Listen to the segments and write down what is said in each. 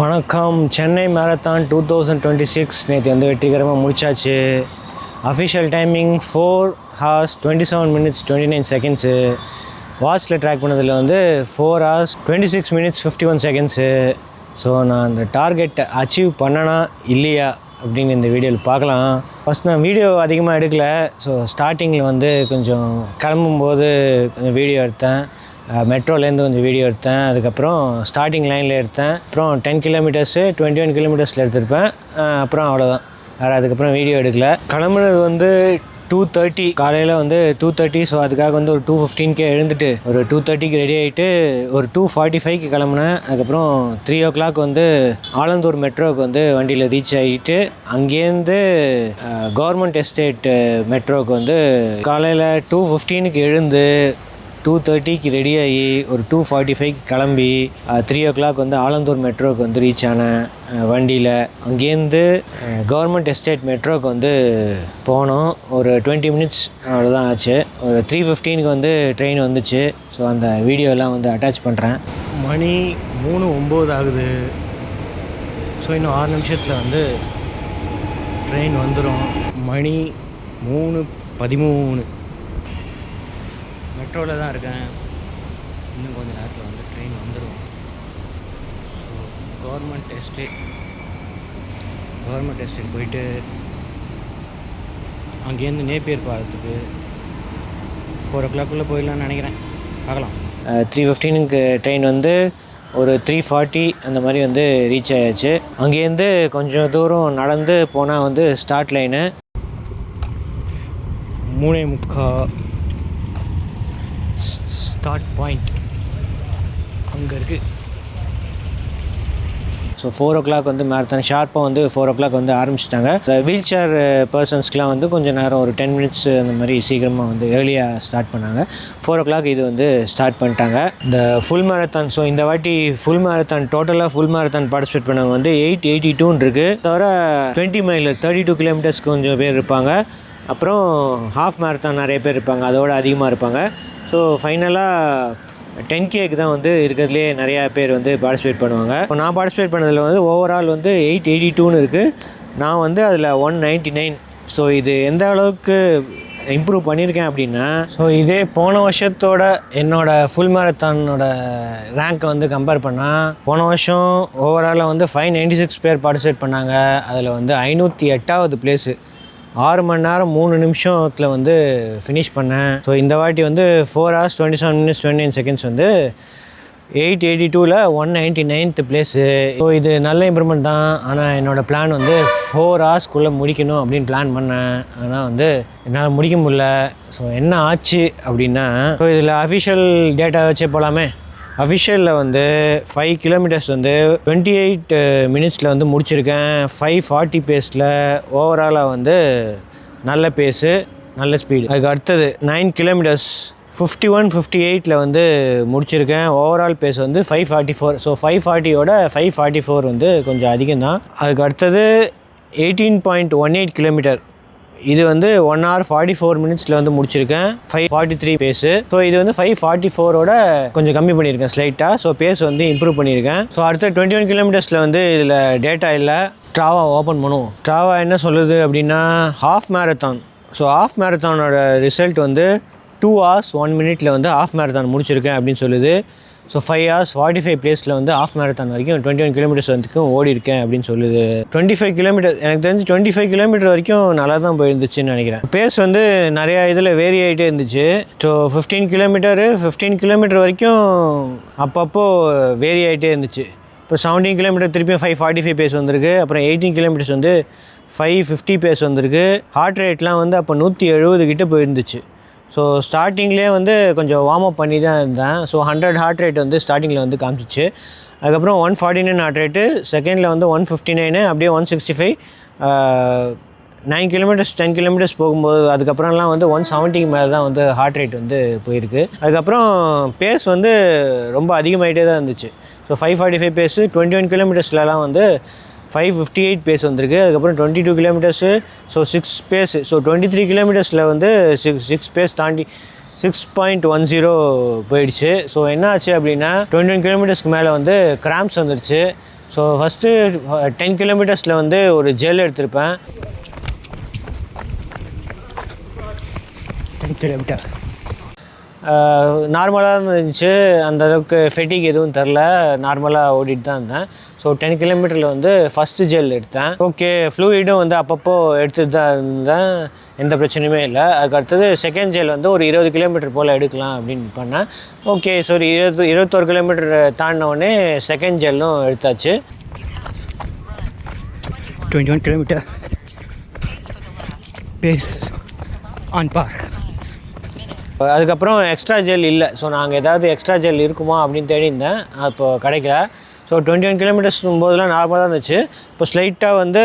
வணக்கம். சென்னை மேரத்தான் 2026 நேற்று வந்து வெற்றிகரமாக முடிச்சாச்சு. Official timing 4 hours 27 minutes 29 seconds. வாட்சில் ட்ராக் பண்ணதில் வந்து 4 hours 26 minutes 51 seconds. ஸோ நான் அந்த டார்கெட்டை அச்சீவ் பண்ணனா இல்லையா அப்படின்னு இந்த வீடியோவில் பார்க்கலாம். ஃபஸ்ட் நான் வீடியோ அதிகமாக எடுக்கலை. ஸோ ஸ்டார்டிங்கில் வந்து கொஞ்சம் கிளம்பும்போது கொஞ்சம் வீடியோ எடுத்தேன். மெட்ரோலேருந்து கொஞ்சம் வீடியோ எடுத்தேன். அதுக்கப்புறம் ஸ்டார்டிங் லைனில் எடுத்தேன். அப்புறம் 10 kilometers 21 kilometers எடுத்திருப்பேன். அப்புறம் அவ்வளோதான், வேறு அதுக்கப்புறம் வீடியோ எடுக்கலை. கிளம்புனது வந்து 2:30 காலையில் வந்து 2:30. ஸோ அதுக்காக வந்து ஒரு 2:15 எழுந்துட்டு ஒரு 2:30 ரெடி ஆகிட்டு ஒரு 2:45 கிளம்புனேன். அதுக்கப்புறம் 3 o'clock வந்து ஆலந்தூர் மெட்ரோவுக்கு வந்து வண்டியில் ரீச் ஆகிட்டு அங்கேருந்து கவர்மெண்ட் எஸ்டேட் மெட்ரோவுக்கு வந்து காலையில் 2:15 எழுந்து 2:30 ரெடி ஆகி ஒரு 2:45 கிளம்பி 3 o'clock வந்து ஆலந்தூர் மெட்ரோவுக்கு வந்து ரீச் ஆனேன் வண்டியில். அங்கேருந்து கவர்மெண்ட் எஸ்டேட் மெட்ரோவுக்கு வந்து போனோம். ஒரு 20 minutes அவ்வளோதான் ஆச்சு. ஒரு 3:15 வந்து ட்ரெயின் வந்துச்சு. ஸோ அந்த வீடியோலாம் வந்து அட்டாச் பண்ணுறேன். மணி 3:09 ஆகுது. ஸோ இன்னும் 6 நிமிஷத்தில் வந்து ட்ரெயின் வந்துடும். மணி 3:13. மெட்ரோவில் தான் இருக்கேன். இன்னும் கொஞ்சம் நேரத்தில் வந்து ட்ரெயின் வந்துடும். ஸோ கவர்மெண்ட் எஸ்டேட் போயிட்டு அங்கேருந்து நேப்பியர் பாலத்துக்கு 4 o'clock போயிடலான்னு நினைக்கிறேன். பார்க்கலாம். 3:15 ட்ரெயின் வந்து ஒரு 3:40 அந்த மாதிரி வந்து ரீச் ஆயாச்சு. அங்கேருந்து கொஞ்சம் தூரம் நடந்து போனால் வந்து ஸ்டார்ட் லைனு 3:45 ஸ்டார்ட் பாயிண்ட் அங்கே இருக்குது. ஸோ 4 o'clock வந்து மேரத்தான் ஷார்ப்பாக வந்து 4 o'clock வந்து ஆரம்பிச்சிட்டாங்க. வீல் சேர் பர்சன்ஸ்க்கெலாம் வந்து கொஞ்சம் நேரம் ஒரு 10 minutes அந்த மாதிரி சீக்கிரமாக வந்து ஏர்லியாக ஸ்டார்ட் பண்ணாங்க. 4 o'clock இது வந்து ஸ்டார்ட் பண்ணிட்டாங்க இந்த ஃபுல் மேரத்தான். ஸோ இந்த வாட்டி ஃபுல் மேரத்தான் டோட்டலாக ஃபுல் மேரத்தான் பார்ட்டிசிபேட் பண்ணவங்க வந்து 882 இருக்குது. தவிர 20 mile 32 kilometers கொஞ்சம் பேர் இருப்பாங்க. அப்புறம் ஹாஃப் மேரத்தான் நிறைய பேர் இருப்பாங்க, அதோட அதிகமாக இருப்பாங்க. ஸோ ஃபைனலாக 10Kக்கு தான் வந்து இருக்கிறதுலே நிறையா பேர் வந்து பார்ட்டிசிபேட் பண்ணுவாங்க. இப்போ நான் பார்ட்டிசிபேட் பண்ணதில் வந்து ஓவரால் வந்து 882 இருக்குது. நான் வந்து அதில் 199. ஸோ இது எந்த அளவுக்கு இம்ப்ரூவ் பண்ணியிருக்கேன் அப்படின்னா, ஸோ இதே போன வருஷத்தோட என்னோடய ஃபுல் மேரத்தானோட ரேங்க்கை வந்து கம்பேர் பண்ணால், போன வருஷம் ஓவராலாக வந்து 596 பேர் பார்ட்டிசிபேட் பண்ணாங்க. அதில் வந்து 508வது பிளேஸு. 6 மணி நேரம் 3 நிமிஷத்தில் வந்து ஃபினிஷ் பண்ணேன். ஸோ இந்த வாட்டி வந்து 4 hours 27 minutes 29 seconds வந்து 882ல் 199th பிளேஸு. ஸோ இது நல்ல இம்ப்ரூவ்மெண்ட் தான். ஆனால் என்னோடய பிளான் வந்து 4 hoursக்குள்ளே முடிக்கணும் அப்படின்னு பிளான் பண்ணேன். ஆனால் வந்து என்னால் முடிக்க முடியல. ஸோ என்ன ஆச்சு அப்படின்னா, ஸோ இதில் அஃபிஷியல் டேட்டா வச்சே போகலாமே. அஃபிஷியலில் வந்து 5 kilometers வந்து 28 minutes வந்து முடிச்சிருக்கேன். 5:40 பேஸில் ஓவராலாக வந்து நல்ல பேஸு, நல்ல ஸ்பீடு. அதுக்கு அடுத்தது 9 kilometers 51:58 வந்து முடிச்சிருக்கேன். ஓவரால் பேஸ் வந்து 5:44. ஸோ 5:40யோட 5:44 வந்து கொஞ்சம் அதிகம்தான். அதுக்கு அடுத்தது 18.18 kilometer. இது வந்து 1 hour 44 minutes வந்து முடிச்சிருக்கேன். 5:43 பேஸு. ஸோ இது வந்து 5:44ஓட கொஞ்சம் கம்மி பண்ணியிருக்கேன் ஸ்லைட்டாக. ஸோ பேஸ் வந்து இம்ப்ரூவ் பண்ணியிருக்கேன். ஸோ அடுத்த 21 kilometers வந்து இதில் டேட்டா இல்லை. ஸ்ட்ராவா ஓப்பன் பண்ணுவோம். ஸ்ட்ராவா என்ன சொல்லுது அப்படின்னா, ஹாஃப் மேரத்தான். ஸோ ஹாஃப் மேரத்தானோட ரிசல்ட் வந்து 2 hours 1 minute வந்து ஹாஃப் மேரத்தான் முடிச்சிருக்கேன் அப்படின்னு சொல்லுது. ஸோ 5 hours 45 பேஸில் வந்து ஹாஃப் மேரத்தான் வரைக்கும் 21 kilometers வரைக்கும் ஓடி இருக்கேன் அப்படின்னு சொல்லுது. 25 kilometers எனக்கு தெரிஞ்சு 25 kilometers வரைக்கும் நல்லா தான் போயிருந்துச்சுன்னு நினைக்கிறேன். பேஸ் வந்து நிறையா இதில் வேரி ஆகிட்டே இருந்துச்சு. ஸோ 15 kilometer வரைக்கும் அப்பப்போ வேரி ஆகிட்டே இருந்துச்சு. இப்போ 17 kilometers திருப்பியும் 5:45 பேஸ் வந்திருக்கு. அப்புறம் 18 kilometers வந்து 5:50 பேஸ் வந்திருக்கு. ஹார்ட் ரேட்லாம் வந்து அப்போ 170 கிட்ட போயிருந்துச்சு. ஸோ ஸ்டார்டிங்லேயே வந்து கொஞ்சம் வார்ம் அப் பண்ணி தான் இருந்தேன். ஸோ 100 ஹார்ட் ரேட் வந்து ஸ்டார்டிங்கில் வந்து காமிச்சிச்சு. அதுக்கப்புறம் 149 ஹார்ட் ரேட்டு, செகண்டில் வந்து 159, அப்படியே 165. 9 kilometers 10 kilometers போகும்போது அதுக்கப்புறம்லாம் வந்து 170 மேலே தான் வந்து ஹார்ட் ரேட் வந்து போயிருக்கு. அதுக்கப்புறம் பேஸ் வந்து ரொம்ப அதிகமாகிட்டே தான் இருந்துச்சு. ஸோ 5:45 பேஸு 21 kilometersலாம் வந்து 5:58 பேஸ் வந்திருக்கு. அதுக்கப்புறம் 22 kilometers ஸோ 6 பேஸு. ஸோ 23 kilometersல வந்து 6 பேஸ் தாண்டி 6.10 போயிடுச்சு. ஸோ என்ன ஆச்சு அப்படின்னா 21 கிலோமீட்டர்ஸ்க்கு மேலே வந்து கிராம்ப்ஸ் வந்துடுச்சு. ஸோ ஃபஸ்ட்டு 10 கிலோமீட்டர்ஸில் வந்து ஒரு ஜெல் எடுத்திருப்பேன். 10 கிலோமீட்டர் நார்மலாக இருந்துச்சு, அந்தளவுக்கு ஃபெட்டிக் எதுவும் தெரில, நார்மலாக ஓடிட்டு தான் இருந்தேன். ஸோ 10 கிலோமீட்டரில் வந்து ஃபஸ்ட்டு ஜெல் எடுத்தேன். ஓகே, ஃப்ளூயிடும் வந்து அப்பப்போ எடுத்துகிட்டு தான் இருந்தேன், எந்த பிரச்சனையுமே இல்லை. அதுக்கு அடுத்தது செகண்ட் ஜெல் வந்து ஒரு 20 கிலோமீட்டர் போல் எடுக்கலாம் அப்படின்னு பண்ணேன். ஓகே, ஸோ 21 கிலோமீட்டர் தாண்டினோடனே செகண்ட் ஜெல்லும் எடுத்தாச்சு. 21 கிலோமீட்டர் பேஸ் ஆன் பார். அதுக்கப்புறம் எக்ஸ்ட்ரா ஜெல் இல்லை. ஸோ நாங்கள் ஏதாவது எக்ஸ்ட்ரா ஜெல் இருக்குமா அப்படின்னு தேடியிருந்தேன், அப்போது கிடைக்கல. ஸோ 21 கிலோமீட்டர்ஸ் போதெல்லாம் நார்மலாக தான் இருந்துச்சு. இப்போ ஸ்லைட்டாக வந்து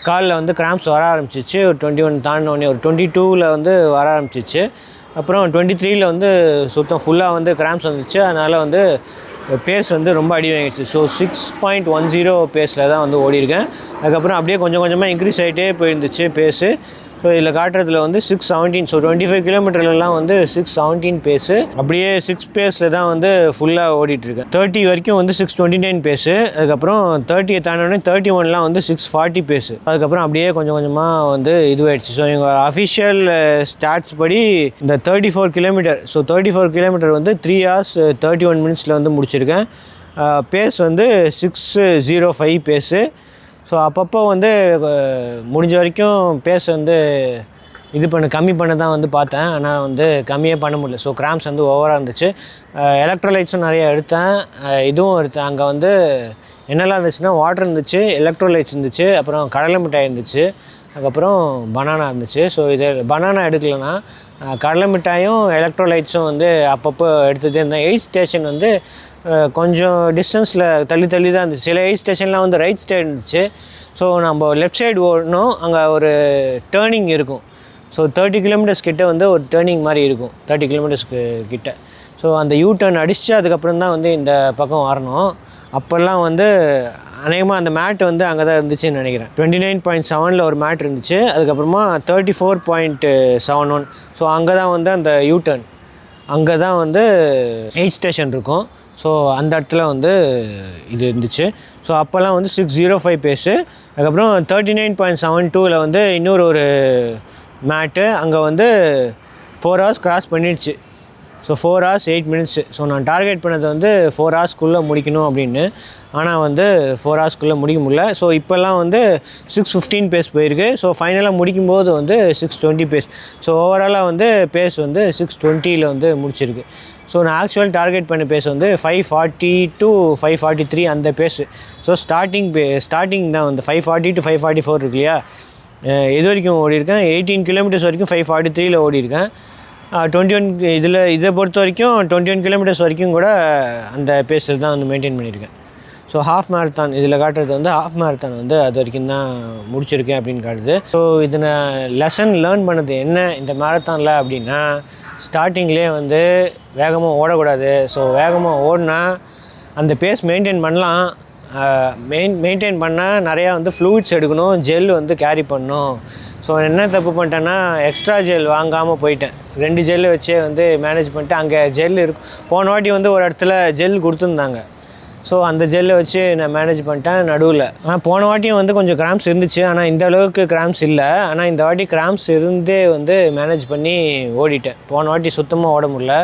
காலில் வந்து கிராம்ப்ஸ் வர ஆரம்பிச்சிச்சு. ஒரு 21 தாண்டினோடனே ஒரு 22ல் வந்து வர ஆரம்பிச்சிச்சு. அப்புறம் 23ல் வந்து சுத்தம் ஃபுல்லாக வந்து கிராம்ப்ஸ் வந்துச்சு. அதனால் வந்து பேஸ் வந்து ரொம்ப அடி வாங்கிடுச்சு. ஸோ 6.10 பேஸில் தான் வந்து ஓடிருக்கேன். அதுக்கப்புறம் அப்படியே கொஞ்சம் கொஞ்சமாக இன்க்ரீஸ் ஆகிட்டே போயிருந்துச்சு பேஸு. ஸோ இதில் காட்டுறதுல வந்து 6:17. ஸோ 25 கிலோமீட்டர்லாம் வந்து 6:17 பேஸு. அப்படியே 6 பேஸில் தான் வந்து ஃபுல்லாக ஓடிட்டுருக்கேன். 30 வரைக்கும் வந்து 6:29 பேஸு. அதுக்கப்புறம் 30 தாண்டோடனே 31லாம் வந்து 6:40 பேஸு. அதுக்கப்புறம் அப்படியே கொஞ்சம் கொஞ்சமாக வந்து இதுவாகிடுச்சு. ஸோ எங்கள் அஃபிஷியல் ஸ்டாட்ஸ் படி இந்த 34 கிலோமீட்டர், ஸோ 34 கிலோமீட்டர் வந்து 3 hours 31 minutes வந்து முடிச்சிருக்கேன். பேஸ் வந்து 6:05 பேஸு. ஸோ அப்பப்போ வந்து முடிஞ்ச வரைக்கும் பேஸ் வந்து கம்மி பண்ண தான் வந்து பார்த்தேன், ஆனால் வந்து கம்மியே பண்ண முடியல. ஸோ கிராம்ப்ஸ் வந்து ஓவராக இருந்துச்சு. எலக்ட்ரோலைட்ஸும் நிறையா எடுத்தேன், இதுவும் எடுத்தேன். அங்கே வந்து என்னெல்லாம் இருந்துச்சுன்னா வாட்டர் இருந்துச்சு, எலக்ட்ரோலைட்ஸ் இருந்துச்சு, அப்புறம் கடலை மிட்டாய் இருந்துச்சு, அதுக்கப்புறம் பனானா இருந்துச்சு. ஸோ இது பனானா எடுக்கலைன்னா கடலை மிட்டாயும் எலக்ட்ரோலைட்ஸும் வந்து அப்பப்போ எடுத்துகிட்டே இருந்தேன். எய்ட் ஸ்டேஷன் வந்து கொஞ்சம் டிஸ்டன்ஸில் தள்ளி தான் இருந்துச்சு. சில எய்ட் ஸ்டேஷன்லாம் வந்து ரைட் சைடு இருந்துச்சு. ஸோ நம்ம லெஃப்ட் சைடு ஓடணும், அங்கே ஒரு டேர்னிங் இருக்கும். ஸோ 30 கிலோமீட்டர்ஸ் கிட்ட வந்து ஒரு டேர்னிங் மாதிரி இருக்கும், 30 கிலோமீட்டர்ஸ்க்கு கிட்ட. ஸோ அந்த யூ டர்ன் அடிச்சுட்டு அதுக்கப்புறம் தான் வந்து இந்த பக்கம் வரணும். அப்போல்லாம் வந்து அநேகமாக அந்த மேட் வந்து அங்கே தான் இருந்துச்சுன்னு நினைக்கிறேன். 29.7ல் ஒரு மேட் இருந்துச்சு. அதுக்கப்புறமா 34.71. ஸோ அங்கே தான் வந்து அந்த யூ டர்ன், அங்கே தான் வந்து எய்ட் ஸ்டேஷன் இருக்கும். ஸோ அந்த இடத்துல வந்து இது இருந்துச்சு. ஸோ அப்போல்லாம் வந்து 6:05 பேஸு. அதுக்கப்புறம் 39.72ல் வந்து இன்னொரு ஒரு மேட்டு, அங்கே வந்து 4 hours கிராஸ் பண்ணிடுச்சு. So 4 hours 8 minutes. ஸோ நான் டார்கெட் பண்ணது வந்து 4 hours முடிக்கணும் அப்படின்னு, ஆனால் வந்து 4 hours முடிக்க முடியல. ஸோ இப்போல்லாம் வந்து 6:15 பேஸ் போயிருக்கு. ஸோ ஃபைனலாக முடிக்கும்போது வந்து 6:20 பேஸ். ஸோ ஓவராலாக வந்து பேஸ் வந்து 6:20ல் வந்து முடிச்சிருக்கு. ஸோ நான் ஆக்சுவல் டார்கெட் பண்ண பேஸ் வந்து 5:40 to 5:43 அந்த பேஸு. ஸோ ஸ்டார்டிங் தான் வந்து 5:40 to 5:44 இருக்கு இல்லையா. இது வரைக்கும் ஓடிருக்கேன் 18 கிலோமீட்டர்ஸ் வரைக்கும் 5:43ல் ஓடிருக்கேன். 21 இதை பொறுத்த வரைக்கும் 21 கிலோமீட்டர்ஸ் வரைக்கும் கூட அந்த பேஸில் தான் வந்து மெயின்டைன் பண்ணியிருக்கேன். ஸோ ஹாஃப் மேரத்தான் இதில் காட்டுறது வந்து ஹாஃப் மேரத்தான் வந்து அது வரைக்கும் தான் முடிச்சிருக்கேன் அப்படின்னு காட்டுது. ஸோ இதை நான் லெசன் லேர்ன் பண்ணது என்ன இந்த மேரத்தானில் அப்படின்னா, ஸ்டார்டிங்லேயே வந்து வேகமாக ஓடக்கூடாது. ஸோ வேகமாக ஓடினா அந்த பேஸ் மெயின்டைன் பண்ணலாம். மெயின்டைன் பண்ணால் நிறையா வந்து ஃப்ளூயிட்ஸ் எடுக்கணும், ஜெல் வந்து கேரி பண்ணணும். ஸோ என்ன தப்பு பண்ணிட்டேன்னா எக்ஸ்ட்ரா ஜெல் வாங்காமல் போயிட்டேன். 2 ஜெல்லு வச்சே வந்து மேனேஜ் பண்ணிட்டு, அங்கே ஜெல் இருக்கும். போன வாட்டி வந்து ஒரு இடத்துல ஜெல் கொடுத்துருந்தாங்க. ஸோ அந்த ஜெல்லை வச்சு நான் மேனேஜ் பண்ணிட்டேன் நடுவில். ஆனால் போன வாட்டியும் வந்து கொஞ்சம் கிராம்ப்ஸ் இருந்துச்சு, ஆனால் இந்த அளவுக்கு கிராம்ப்ஸ் இல்லை. ஆனால் இந்த வாட்டி கிராம்ப்ஸ் இருந்தே வந்து மேனேஜ் பண்ணி ஓடிட்டேன். போன வாட்டி சுத்தமாக ஓட முடியல,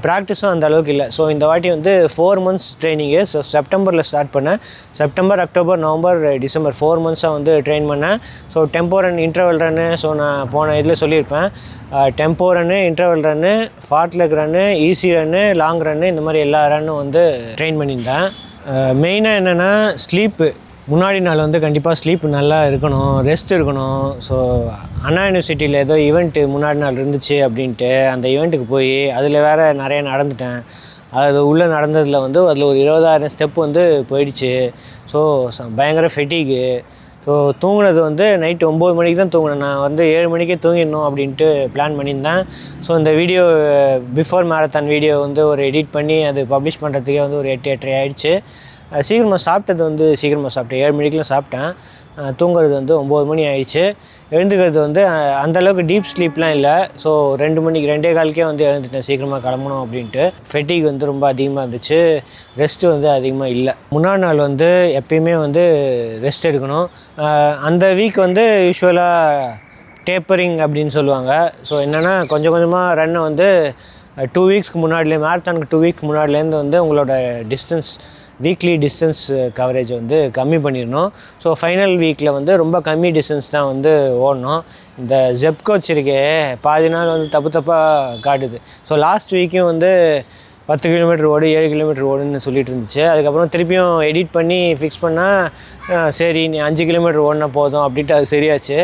ப்ராக்டிஸும் அந்த அளவுக்கு இல்லை. ஸோ இந்த வாட்டி வந்து 4 months ட்ரைனிங்கு. ஸோ செப்டம்பரில் ஸ்டார்ட் பண்ணேன். September, October, November, December 4 months வந்து ட்ரெயின் பண்ணேன். ஸோ டெம்போ ரன், இன்டர்வல் ரன்னு, ஸோ நான் போன இதில் சொல்லியிருப்பேன், டெம்போ ரன்னு, இன்டர்வல் ரன்னு, ஃபார்ட் லெக் ரன்னு, ஈஸி ரன்னு, லாங் ரன்னு, இந்த மாதிரி எல்லா ரன்னும் வந்து ட்ரெயின் பண்ணியிருந்தேன். மெயினாக என்னென்னா ஸ்லீப்பு. முன்னாடி நாள் வந்து கண்டிப்பாக ஸ்லீப் நல்லா இருக்கணும், ரெஸ்ட் இருக்கணும். ஸோ அண்ணா யூனிவர்சிட்டியில் ஏதோ ஈவெண்ட்டு முன்னாடி நாள் இருந்துச்சு அப்படின்ட்டு அந்த ஈவெண்ட்டுக்கு போய் அதில் வேறு நிறைய நடந்துட்டேன். அது உள்ளே நடந்ததில் வந்து அதில் ஒரு 20,000 ஸ்டெப் வந்து போயிடுச்சு. ஸோ பயங்கர ஃபெட்டிக்கு. ஸோ தூங்கினது வந்து நைட்டு 9 மணிக்கு தான் தூங்கினேன். நான் வந்து 7 மணிக்கே தூங்கிடணும் அப்படின்ட்டு பிளான் பண்ணியிருந்தேன். ஸோ இந்த வீடியோ பிஃபோர் மேரத்தான் வீடியோ வந்து ஒரு எடிட் பண்ணி அது பப்ளிஷ் பண்ணுறதுக்கே வந்து ஒரு 8-8:30 ஆகிடுச்சு. சீக்கிரமாக சாப்பிட்டது வந்து சீக்கிரமாக சாப்பிட்டேன், 7 மணிக்கெலாம் சாப்பிட்டேன். தூங்குறது வந்து 9 மணி ஆயிடுச்சு. எழுந்துக்கிறது வந்து அந்தளவுக்கு டீப் ஸ்லீப்லாம் இல்லை. ஸோ 2 மணிக்கு 2:15க்கே வந்து எழுந்துட்டேன் சீக்கிரமாக கிளம்பணும் அப்படின்ட்டு. ஃபெட்டிக் வந்து ரொம்ப அதிகமாக இருந்துச்சு, ரெஸ்ட்டு வந்து அதிகமாக இல்லை. முன்னாடி நாள் வந்து எப்பயுமே வந்து ரெஸ்ட் எடுக்கணும். அந்த வீக் வந்து யூஸ்வலாக டேப்பரிங் அப்படின்னு சொல்லுவாங்க. ஸோ என்னென்னா கொஞ்சம் கொஞ்சமாக ரன்னை வந்து 2 வீக்ஸ்க்கு முன்னாடியே, மேரத்தானுக்கு 2 வீக்ஸ் முன்னாடிலேருந்து வந்து உங்களோட வீக்லி டிஸ்டன்ஸ் கவரேஜ் வந்து கம்மி பண்ணிடணும். ஸோ ஃபைனல் வீக்கில் வந்து ரொம்ப கம்மி டிஸ்டன்ஸ் தான் வந்து ஓடணும். இந்த ஜெப்கோச் இருக்கே பாதி நாள் வந்து தப்பாக காட்டுது. ஸோ லாஸ்ட் வீக்கும் வந்து 10 கிலோமீட்டர் ஓடு 7 கிலோமீட்டர் ஓடுன்னு சொல்லிட்டு இருந்துச்சு. அதுக்கப்புறம் திருப்பியும் எடிட் பண்ணி ஃபிக்ஸ் பண்ணால் சரி நீ 5 கிலோமீட்டர் ஓடினா போதும் அப்படின்ட்டு அது சரியாச்சு.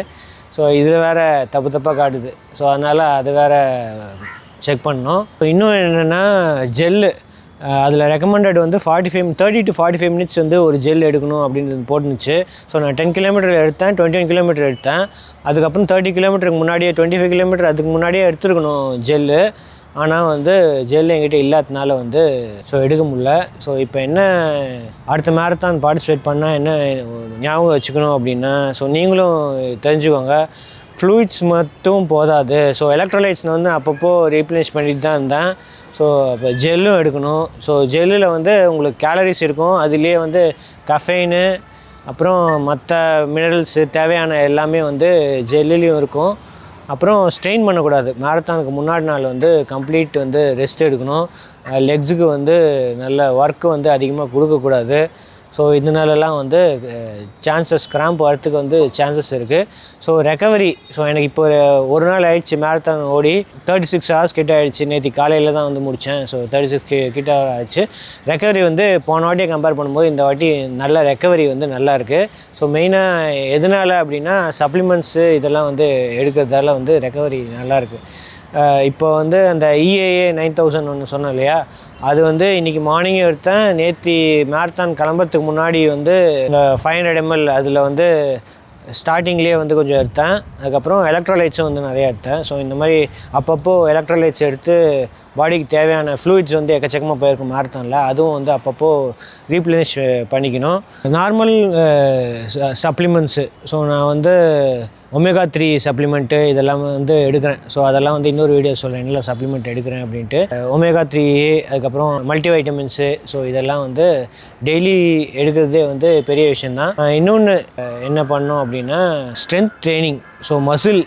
ஸோ இதில் வேறு தப்பாக காட்டுது. ஸோ அதனால் அது வேறு செக் பண்ணோம். இன்னும் என்னென்னா ஜெல்லு, அதில் ரெக்கமெண்டட் வந்து 30 to 45 மினிட்ஸ் வந்து ஒரு ஜெல் எடுக்கணும் அப்படின்றது போட்டுருந்துச்சு. ஸோ நான் 10 கிலோமீட்டர் எடுத்தேன், 21 கிலோமீட்டர் எடுத்தேன். அதுக்கப்புறம் 30 கிலோமீட்டருக்கு முன்னாடியே 25 கிலோமீட்டர் அதுக்கு முன்னாடியே எடுத்துருக்கணும் ஜெல்லு. ஆனால் வந்து ஜெல் என்கிட்ட இல்லாததுனால வந்து எடுக்க முடியல. ஸோ இப்போ என்ன அடுத்த மேரத்தான் பார்ட்டிசிபேட் பண்ணால் என்ன ஞாபகம் வச்சுக்கணும் அப்படின்னா, நீங்களும் தெரிஞ்சுக்கோங்க, ஃப்ளூயிட்ஸ் மட்டும் போதாது. ஸோ எலக்ட்ரோலைட்ஸ் வந்து அப்பப்போ ரீப்ளேஸ் பண்ணிட்டு தான் இருந்தேன். ஸோ இப்போ ஜெல்லும் எடுக்கணும். ஸோ ஜெல்லில் வந்து உங்களுக்கு கேலரிஸ் இருக்கும், அதுலேயே வந்து கஃபைனு அப்புறம் மற்ற மினரல்ஸு தேவையான எல்லாமே வந்து ஜெல்லுலேயும் இருக்கும். அப்புறம் ஸ்ட்ரெயின் பண்ணக்கூடாது. மேரத்தானுக்கு முன்னாடி நாள் வந்து கம்ப்ளீட் வந்து ரெஸ்ட் எடுக்கணும். லெக்ஸுக்கு வந்து நல்ல ஒர்க்கு வந்து அதிகமாக கொடுக்கக்கூடாது. ஸோ இதனாலலாம் வந்து கிராம்ப் வரத்துக்கு வந்து சான்சஸ் இருக்குது. ஸோ ரெக்கவரி, எனக்கு இப்போ ஒரு நாள் ஆகிடுச்சு மேரத்தான் ஓடி 36 ஹவர்ஸ் கிட்ட ஆகிடுச்சு. நேற்று காலையில் தான் வந்து முடித்தேன். ஸோ 36 கிட்ட ஆகிடுச்சு. ரெக்கவரி வந்து போன வாட்டியை கம்பேர் பண்ணும்போது இந்த வாட்டி நல்ல ரெக்கவரி வந்து நல்லா இருக்குது. ஸோ மெயினாக எதனால் அப்படின்னா சப்ளிமெண்ட்ஸு இதெல்லாம் வந்து எடுக்கிறதால வந்து ரெக்கவரி நல்லாயிருக்கு. இப்போ வந்து அந்த EAA 9000 ஒன்று சொன்னேன் இல்லையா, அது வந்து இன்றைக்கி மார்னிங்கே எடுத்தேன். நேற்று மேரத்தான் கிளம்புறதுக்கு முன்னாடி வந்து 500 ml அதில் வந்து ஸ்டார்டிங்லேயே வந்து கொஞ்சம் எடுத்தேன். அதுக்கப்புறம் எலக்ட்ரோலைட்ஸும் வந்து நிறையா எடுத்தேன். ஸோ இந்த மாதிரி அப்பப்போ எலக்ட்ரோலைட்ஸ் எடுத்து பாடிக்கு தேவையான ஃப்ளூயிட்ஸ் வந்து எக்கச்சக்கமாக போயிருக்கும் மேரத்தானில், அதுவும் வந்து அப்பப்போ ரீப்ளேனிஷ் பண்ணிக்கணும். நார்மல் சப்ளிமெண்ட்ஸு, ஸோ நான் வந்து ஒமேகா 3 சப்ளிமெண்ட்டு இதெல்லாம் வந்து எடுக்கிறேன். ஸோ அதெல்லாம் வந்து இன்னொரு வீடியோ சொல்கிறேன் என்னெல்லாம் சப்ளிமெண்ட் எடுக்கிறேன் அப்படின்ட்டு. ஒமேகா 3, அதுக்கப்புறம் மல்டி வைட்டமின்ஸு, ஸோ இதெல்லாம் வந்து டெய்லி எடுக்கிறதே வந்து பெரிய விஷயந்தான். இன்னொன்று என்ன பண்ணோம் அப்படின்னா strength training, so muscle.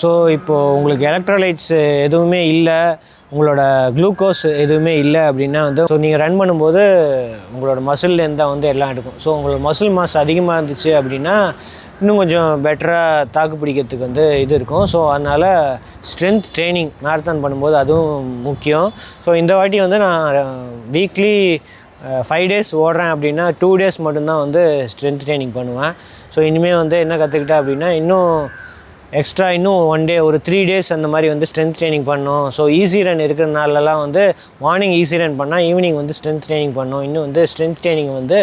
So இப்போது உங்களுக்கு எலக்ட்ரோலைட்ஸ் எதுவுமே இல்லை, உங்களோட குளுக்கோஸ் எதுவுமே இல்லை அப்படின்னா வந்து நீங்கள் ரன் பண்ணும்போது உங்களோட மசில்லேருந்து தான் வந்து எல்லாம் எடுக்கும். ஸோ உங்களோட மசில் மாஸ் அதிகமாக இருந்துச்சு அப்படின்னா இன்னும் கொஞ்சம் பெட்டராக தாக்கு பிடிக்கிறதுக்கு வந்து இது இருக்கும். ஸோ அதனால் ஸ்ட்ரென்த் ட்ரைனிங் மேரத்தான் பண்ணும்போது அதுவும் முக்கியம். ஸோ இந்த வாட்டி வந்து நான் வீக்லி 5 days ஓடுறேன் அப்படின்னா 2 days மட்டும்தான் வந்து ஸ்ட்ரென்த் ட்ரைனிங் பண்ணுவேன். ஸோ இனிமேல் வந்து என்ன கற்றுக்கிட்டேன் அப்படின்னா இன்னும் எக்ஸ்ட்ரா இன்னும் 1 day ஒரு 3 days அந்த மாதிரி வந்து ஸ்ட்ரென்த் ட்ரைனிங் பண்ணோம். ஸோ ஈஸி ரன் இருக்கிறனாலலாம் வந்து மார்னிங் ஈஸி ரன் பண்ணால் ஈவினிங் வந்து ஸ்ட்ரென்த் ட்ரைனிங் பண்ணோம். இன்னும் வந்து ஸ்ட்ரென்த் ட்ரைனிங் வந்து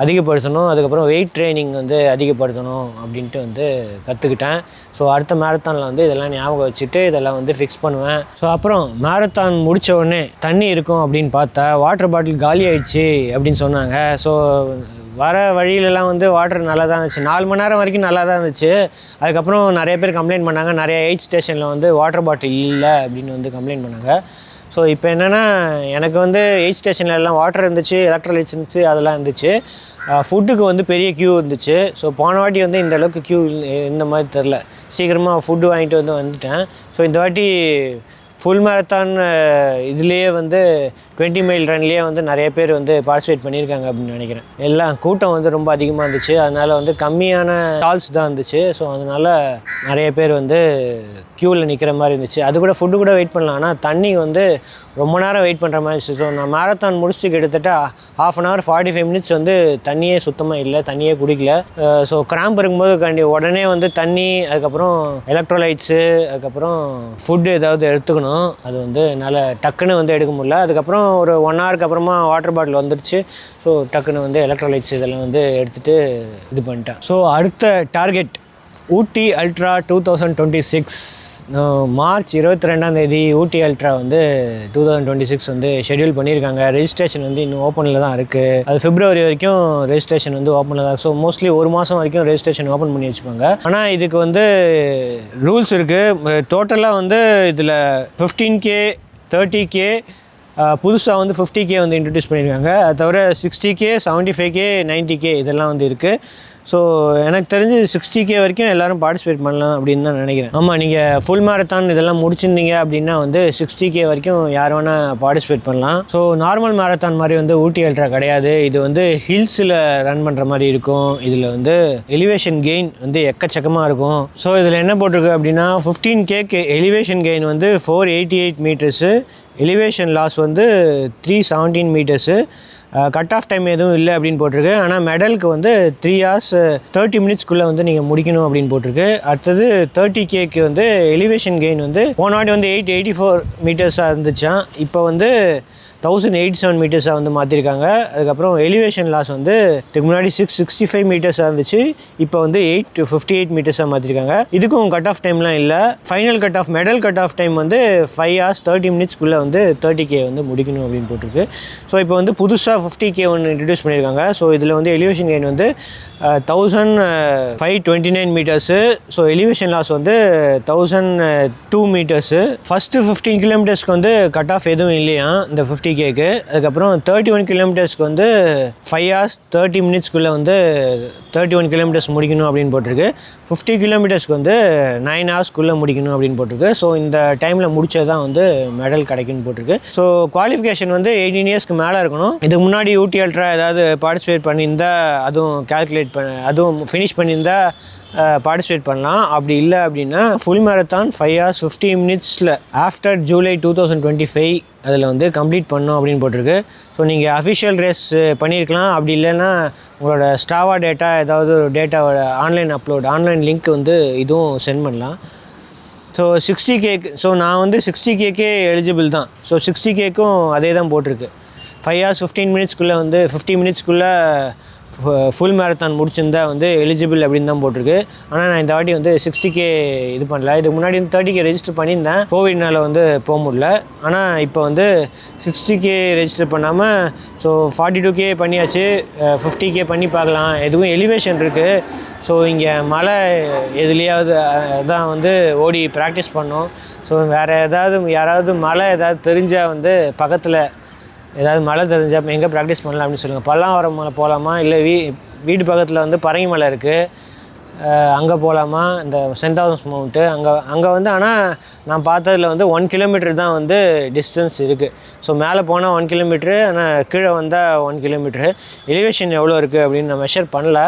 அதிகப்படுத்தணும், அதுக்கப்புறம் வெயிட் ட்ரைனிங் வந்து அதிகப்படுத்தணும் அப்படின்ட்டு வந்து கற்றுக்கிட்டேன். ஸோ அடுத்த மேரத்தானில் வந்து இதெல்லாம் ஞாபகம் வச்சுட்டு இதெல்லாம் வந்து ஃபிக்ஸ் பண்ணுவேன். ஸோ அப்புறம் மேரத்தான் முடித்த உடனே தண்ணி இருக்கும் அப்படின்னு பார்த்தா வாட்டர் பாட்டில் காலி ஆகிடுச்சு அப்படின்னு சொன்னாங்க. ஸோ வர வழியிலலாம் வந்து வாட்டர் நல்லா தான் இருந்துச்சு, 4 மணி நேரம் வரைக்கும் நல்லா தான் இருந்துச்சு. அதுக்கப்புறம் நிறைய பேர் கம்ப்ளைண்ட் பண்ணாங்க, நிறைய எய்ட் ஸ்டேஷனில் வந்து வாட்டர் பாட்டில் இல்லை அப்படின்னு வந்து கம்ப்ளைண்ட் பண்ணாங்க. ஸோ இப்போ என்னென்னா எனக்கு வந்து எய்ட் ஸ்டேஷனில் எல்லாம் வாட்டர் இருந்துச்சு, எலக்ட்ரோலைட்ஸ் இருந்துச்சு, அதெல்லாம் இருந்துச்சு. ஃபுட்டுக்கு வந்து பெரிய க்யூ இருந்துச்சு. ஸோ போன வாட்டி வந்து இந்த அளவுக்கு க்யூ இந்த மாதிரி தெரில, சீக்கிரமாக ஃபுட்டு வாங்கிட்டு வந்துட்டேன். ஸோ இந்த வாட்டி ஃபுல் மேரத்தான் இதுலேயே வந்து 20 மைல் ரன்லேயே வந்து நிறைய பேர் வந்து பார்ட்டிசிபேட் பண்ணியிருக்காங்க அப்படின்னு நினைக்கிறேன். எல்லாம் கூட்டம் வந்து ரொம்ப அதிகமாக இருந்துச்சு, அதனால் வந்து கம்மியான ஸ்டால்ஸ் தான் இருந்துச்சு. ஸோ அதனால் நிறைய பேர் வந்து க்யூவில் நிற்கிற மாதிரி இருந்துச்சு. அது கூட ஃபுட்டு கூட வெயிட் பண்ணலாம், ஆனால் தண்ணி வந்து ரொம்ப நேரம் வெயிட் பண்ணுற மாதிரி இருந்துச்சு. ஸோ நான் மேரத்தான் முடிச்சுட்டு கிட்டத்தட்ட 1/2 hour 45 minutes வந்து தண்ணியே சுத்தமாக இல்லை, தண்ணியே குடிக்கல. ஸோ கிராம்ப் இருக்கும்போது உடனே வந்து தண்ணி, அதுக்கப்புறம் எலக்ட்ரோலைட்ஸு, அதுக்கப்புறம் ஃபுட்டு ஏதாவது எடுத்துக்கணும். அது வந்து என்னால் டக்குன்னு வந்து எடுக்க முடியல. அதுக்கப்புறம் ஒரு 1 hourக்கு அப்புறமா வாட்டர் பாட்டில் வந்துடுச்சு. ஸோ டக்குன்னு வந்து எலக்ட்ரோலைட்ஸ் இதெல்லாம் வந்து எடுத்துகிட்டு இது பண்ணிட்டேன். ஸோ அடுத்த டார்கெட் ஊட்டி அல்ட்ரா 2026 மார்ச் 22 ஊட்டி அல்ட்ரா வந்து 2026 வந்து ஷெட்யூல் பண்ணியிருக்காங்க. ரெஜிஸ்ட்ரேஷன் வந்து இன்னும் ஓப்பனில் தான் இருக்குது. அது பிப்ரவரி வரைக்கும் ரெஜிஸ்ட்ரேஷன் வந்து ஓப்பனில் தான் இருக்குது. ஸோ மோஸ்ட்லி ஒரு மாதம் வரைக்கும் ரெஜிஸ்ட்ரேஷன் ஓப்பன் பண்ணி வச்சுப்பாங்க. ஆனால் இதுக்கு வந்து ரூல்ஸ் இருக்குது. டோட்டலாக வந்து இதில் 15K 30K புதுசாக வந்து 50K வந்து இன்ட்ரடியூஸ் பண்ணியிருக்காங்க. அது தவிர 60K 75K 90K இதெல்லாம் வந்து இருக்குது. ஸோ எனக்கு தெரிஞ்சு 60K வரைக்கும் எல்லோரும் பார்ட்டிசிபேட் பண்ணலாம் அப்படின்னு தான் நினைக்கிறேன். ஆமாம், நீங்கள் ஃபுல் மேரத்தான் இதெல்லாம் முடிச்சிருந்தீங்க அப்படின்னா வந்து 60K வரைக்கும் யார் வேணால் பார்ட்டிசிபேட் பண்ணலாம். ஸோ நார்மல் மேரத்தான் மாதிரி வந்து ஊட்டி அல்ட்ரா கிடையாது. இது வந்து ஹில்ஸில் ரன் பண்ணுற மாதிரி இருக்கும். இதில் வந்து எலிவேஷன் கெயின் வந்து எக்கச்சக்கமாக இருக்கும். ஸோ இதில் என்ன போட்டிருக்கு அப்படின்னா 15K எலிவேஷன் கெயின் வந்து 488 மீட்டர்ஸு, எலிவேஷன் லாஸ் வந்து 317 மீட்டர்ஸு, கட் ஆஃப் டைம் எதுவும் இல்லை அப்படின்னு போட்டிருக்கு. ஆனால் மெடலுக்கு வந்து 3 hours 30 minutesக்குள்ளே வந்து நீங்கள் முடிக்கணும் அப்படின்னு போட்டிருக்கு. அடுத்தது 30Kக்கு வந்து எலிவேஷன் கெயின் வந்து போனாடி வந்து 884 மீட்டர்ஸாக இருந்துச்சான். இப்போ வந்து 1087 மீட்டர்ஸாக வந்து மாற்றிருக்காங்க. அதுக்கப்புறம் எலிவேஷன் லாஸ் வந்து இதுக்கு முன்னாடி 665 மீட்டர்ஸாக இருந்துச்சு. இப்போ வந்து 858 மீட்டர்ஸாக மாற்றிருக்காங்க. இதுக்கும் கட் ஆஃப் டைம்லாம் இல்லை. Final cut off medal cut off time வந்து 5 hours 30 minutesக்குள்ளே வந்து 30K வந்து முடிக்கணும் அப்படின்னு போட்டிருக்கு. ஸோ இப்போ வந்து புதுசாக 50K ஒன்று இன்ட்ரடியூஸ் பண்ணியிருக்காங்க. ஸோ இதில் வந்து எலிவேஷன் கெயின் வந்து 1529 மீட்டர்ஸு. ஸோ எலிவேஷன் லாஸ் வந்து 1002 மீட்டர்ஸு. ஃபஸ்ட்டு 15 கிலோமீட்டர்ஸ்க்கு வந்து கட் ஆஃப் எதுவும் இல்லையா இந்த 50Kக்கு. அதுக்கப்புறம் 31 கிலோமீட்டர்ஸ்க்கு வந்து 5 hours 30 minutesக்குள்ளே வந்து 31 கிலோமீட்டர்ஸ் முடிக்கணும் அப்படின்னு போட்டிருக்கு. 50 கிலோமீட்டர்ஸ்க்கு வந்து 9 hoursக்குள்ளே முடிக்கணும் அப்படின்னு போட்டிருக்கு. ஸோ இந்த டைமில் முடிச்சது தான் வந்து மெடல் கிடைக்குன்னு போட்டிருக்கு. ஸோ குவாலிஃபிகேஷன் வந்து 18 yearsக்கு மேலே இருக்கணும். இதுக்கு முன்னாடி ஊட்டி அல்ட்ரா ஏதாவது பார்ட்டிசிபேட் பண்ணியிருந்தா அதுவும் அதுவும் ஃபினிஷ் பண்ணியிருந்தா பார்ட்டிசிபேட் பண்ணலாம். அப்படி இல்லை அப்படின்னா ஃபுல் மேரத்தான் 5 hours 50 minutesல ஆஃப்டர் ஜூலை 2025 அதில் வந்து கம்ப்ளீட் பண்ணோம் அப்படின்னு போட்டிருக்கு. ஸோ நீங்கள் அஃபிஷியல் ரேஸ் பண்ணியிருக்கலாம். அப்படி இல்லைன்னா உங்களோட ஸ்டாவா டேட்டா ஏதாவது ஒரு டேட்டாவோட ஆன்லைன் லிங்க் வந்து இதுவும் சென்ட் பண்ணலாம். ஸோ 60K, ஸோ நான் வந்து 60Kக்கே எலிஜிபிள் தான். ஸோ 60Kக்கும் அதே தான் போட்டிருக்கு. 5 hours 15 minutesக்குள்ளே வந்து 50 minutesக்குள்ளே ஃபுல் மேரத்தான் முடிச்சிருந்தா வந்து எலிஜிபிள் அப்படின்னு தான் போட்டிருக்கு. ஆனால் நான் இந்த வாட்டி வந்து 60K இது பண்ணல. இதுக்கு முன்னாடி வந்து 30K ரெஜிஸ்டர் பண்ணியிருந்தேன். கோவிட்னால் வந்து போக முடியல. ஆனால் இப்போ வந்து 60K ரெஜிஸ்டர் பண்ணாமல் ஸோ 42K பண்ணியாச்சு. 50K பண்ணி பார்க்கலாம். எதுவும் எலிவேஷன் இருக்குது. ஸோ இங்கே மலை எதுலேயாவது தான் வந்து ஓடி ப்ராக்டிஸ் பண்ணோம். ஸோ வேறு யாராவது மலை ஏதாவது தெரிஞ்சால் வந்து பக்கத்தில் ஏதாவது மலை தெரிஞ்சால் எங்கே ப்ராக்டிஸ் பண்ணலாம் அப்படின்னு சொல்லுங்கள். பல்லாவரம் மலை போகலாமா, இல்லை வீடு பக்கத்தில் வந்து பரங்கி மலை இருக்குது, அங்கே போகலாமா, இந்த சென்ட் தாமஸ் மவுண்ட்டு அங்கே வந்து. ஆனால் நான் பார்த்ததில் வந்து 1 kilometer தான் வந்து டிஸ்டன்ஸ் இருக்குது. ஸோ மேலே போனால் 1 kilometer, ஆனால் கீழே வந்தால் 1 kilometer. எலிவேஷன் எவ்வளோ இருக்குது அப்படின்னு நான் மெஷர் பண்ணல.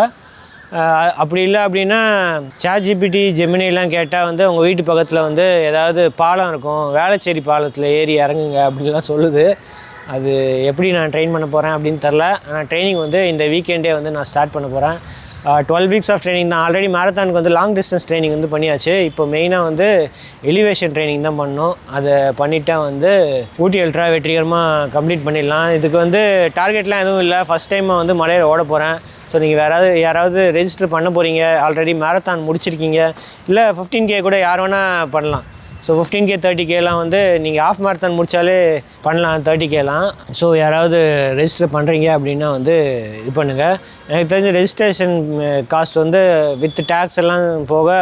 அப்படி இல்லை அப்படின்னா ChatGPT ஜெமினிலாம் கேட்டால் வந்து உங்கள் வீட்டு பக்கத்தில் வந்து ஏதாவது பாலம் இருக்கும், வேளச்சேரி பாலத்தில் ஏறி இறங்குங்க அப்படின்லாம் சொல்லுது. அது எப்படி நான் ட்ரெயின் பண்ண போகிறேன் அப்படின்னு தெரில. ஆனால் ட்ரைனிங் வந்து இந்த வீக்கெண்டே வந்து நான் ஸ்டார்ட் பண்ண போகிறேன். 12 weeks ஆஃப் ட்ரைனிங் தான். ஆல்ரெடி மேரத்தானுக்கு வந்து லாங் டிஸ்டன்ஸ் ட்ரைனிங் வந்து பண்ணியாச்சு. இப்போ மெயினாக வந்து எலிவேஷன் ட்ரைனிங் தான் பண்ணோம். அதை பண்ணிட்டா வந்து ஊட்டி அல்ட்ரா வெற்றிகரமாக கம்ப்ளீட் பண்ணிடலாம். இதுக்கு வந்து டார்கெட்லாம் எதுவும் இல்லை. ஃபஸ்ட் டைமாக வந்து மலையில் ஓட போகிறேன். ஸோ நீங்கள் யாராவது ரெஜிஸ்டர் பண்ண போகிறீங்க, ஆல்ரெடி மேரத்தான் முடிச்சிருக்கீங்க, இல்லை 15K கூட யார் வேணால் பண்ணலாம். ஸோ 15K 30Kலாம் வந்து நீங்கள் ஆஃப் மேரத்தான் முடித்தாலே பண்ணலாம் 30Kலாம். ஸோ யாராவது ரெஜிஸ்டர் பண்ணுறீங்க அப்படின்னா வந்து இது பண்ணுங்கள். எனக்கு தெரிஞ்ச ரெஜிஸ்ட்ரேஷன் காஸ்ட் வந்து வித் டேக்ஸ் எல்லாம் போக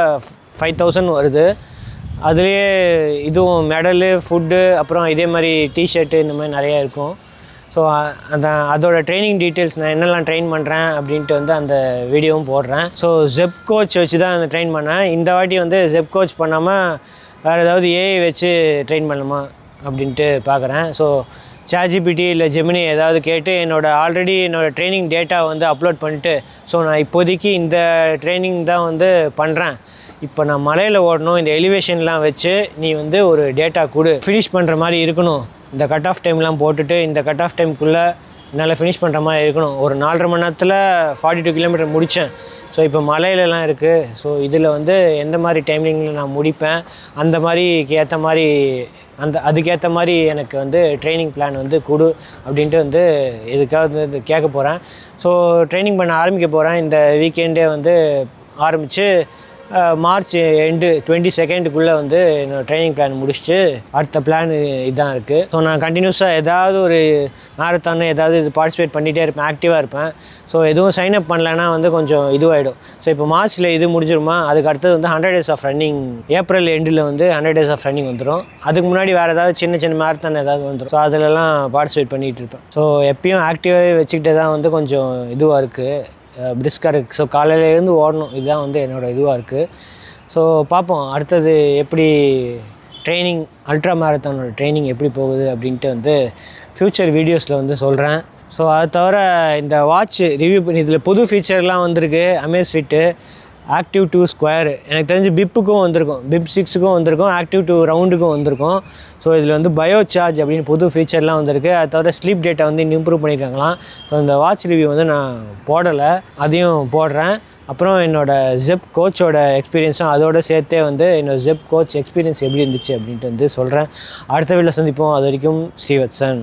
5000 வருது. அதுலேயே இதுவும் மெடலு, ஃபுட்டு, அப்புறம் இதே மாதிரி டிஷர்ட்டு இந்த மாதிரி நிறையா இருக்கும். ஸோ அதோட ட்ரைனிங் டீட்டெயில்ஸ் நான் என்னெல்லாம் ட்ரெயின் பண்ணுறேன் அப்படின்ட்டு வந்து அந்த வீடியோவும் போடுறேன். ஸோ ஜெப் கோச் வச்சு தான் அந்த ட்ரெயின் பண்ணேன். இந்த வாட்டி வந்து ஜெப் கோச் பண்ணாமல் வேறு ஏதாவது ஏஐ வச்சு ட்ரெயின் பண்ணணுமா அப்படின்ட்டு பார்க்குறேன். ஸோ ChatGPT இல்லை ஜெமினி ஏதாவது கேட்டு ஆல்ரெடி என்னோடய ட்ரைனிங் டேட்டா வந்து அப்லோட் பண்ணிட்டு, ஸோ நான் இப்போதைக்கு இந்த ட்ரைனிங் தான் வந்து பண்ணுறேன், இப்போ நான் மலையில் ஓடணும், இந்த எலிவேஷன்லாம் வச்சு நீ வந்து ஒரு டேட்டா கொடு, ஃபினிஷ் பண்ணுற மாதிரி இருக்கணும், இந்த கட் ஆஃப் டைம்லாம் போட்டுட்டு இந்த கட் ஆஃப் டைமுக்குள்ளே என்னால் ஃபினிஷ் பண்ணுற மாதிரி இருக்கணும். ஒரு 4.5 மணி நேரத்தில் 42 கிலோமீட்டர் முடித்தேன். ஸோ இப்போ மலையிலலாம் இருக்குது. ஸோ இதில் வந்து எந்த மாதிரி டைமிங்கில் நான் முடிப்பேன், அந்த மாதிரிக்கு ஏற்ற மாதிரி அதுக்கேற்ற மாதிரி எனக்கு வந்து ட்ரைனிங் பிளான் வந்து கொடு அப்படின்ட்டு வந்து இதுக்காக வந்து கேட்க போகிறேன். ஸோ ட்ரைனிங் பண்ண ஆரம்பிக்க போகிறேன். இந்த வீக்கெண்டே வந்து ஆரம்பித்து மார்ச் எண்டு 22க்குள்ளே வந்து என்னோடய ட்ரைனிங் பிளான் முடிச்சுட்டு அடுத்த பிளான் இதுதான் இருக்குது. ஸோ நான் கண்டினியூஸாக ஏதாவது ஒரு மேரத்தான் ஏதாவது இது பார்ட்டிசிபேட் பண்ணிகிட்டே இருப்பேன், ஆக்டிவாக இருப்பேன். ஸோ எதுவும் சைன் அப் பண்ணலைன்னா வந்து கொஞ்சம் இதுவாகிடும். ஸோ இப்போ மார்ச்சில் இது முடிஞ்சிருமா, அதுக்கு அடுத்தது வந்து 100 days ஆஃப் ரன்னிங், ஏப்ரல் எண்டில் வந்து 100 days ஆஃப் ரன்னிங் வந்துடும். அதுக்கு முன்னாடி வேறு ஏதாவது சின்ன சின்ன மேரத்தான் ஏதாவது வந்துடும். ஸோ அதிலலாம் பார்ட்டிசிபேட் பண்ணிகிட்டு இருப்பேன். ஸோ எப்பயும் ஆக்டிவாகவே வச்சுக்கிட்டே தான் வந்து கொஞ்சம் இதுவாக இருக்குது, பிரிஸ்காக இருக்குது. ஸோ காலையிலேருந்து ஓடணும், இதுதான் வந்து என்னோடய இதுவாக இருக்குது. ஸோ பார்ப்போம் அடுத்தது எப்படி ட்ரைனிங், அல்ட்ரா மேரத்தானோட ட்ரைனிங் எப்படி போகுது அப்படின்ட்டு வந்து ஃப்யூச்சர் வீடியோஸில் வந்து சொல்கிறேன். ஸோ அது தவிர இந்த வாட்ச் ரிவ்யூ பண்ணி இதில் புது ஃபீச்சர்லாம் வந்திருக்கு. அமேஸ்ஃபிட்டு ஆக்டிவ் 2 ஸ்கொயர், எனக்கு தெரிஞ்சு பிப்புக்கும் வந்திருக்கும், பிப் 6க்கும் வந்திருக்கும், ஆக்டிவ் 2 ரவுண்டுக்கும் வந்திருக்கும். ஸோ இதில் வந்து பயோ சார்ஜ் அப்படின்னு புது ஃபீச்சர்லாம் வந்திருக்கு. அது தவிர ஸ்லீப் டேட்டா வந்து இன்னும் இம்ப்ரூவ் பண்ணியிருக்காங்களாம். ஸோ இந்த வாட்ச் ரிவ்யூ வந்து நான் போடலை, அதையும் போடுறேன். அப்புறம் என்னோடய ஜெப் கோச்சோட எக்ஸ்பீரியன்ஸும் அதோடு சேர்த்தே வந்து என்னோடய ஜெப் கோச் எக்ஸ்பீரியன்ஸ் எப்படி இருந்துச்சு அப்படின்ட்டு வந்து சொல்கிறேன். அடுத்த வீடியோவில் சந்திப்போம். அது வரைக்கும் ஸ்ரீவத்சன்.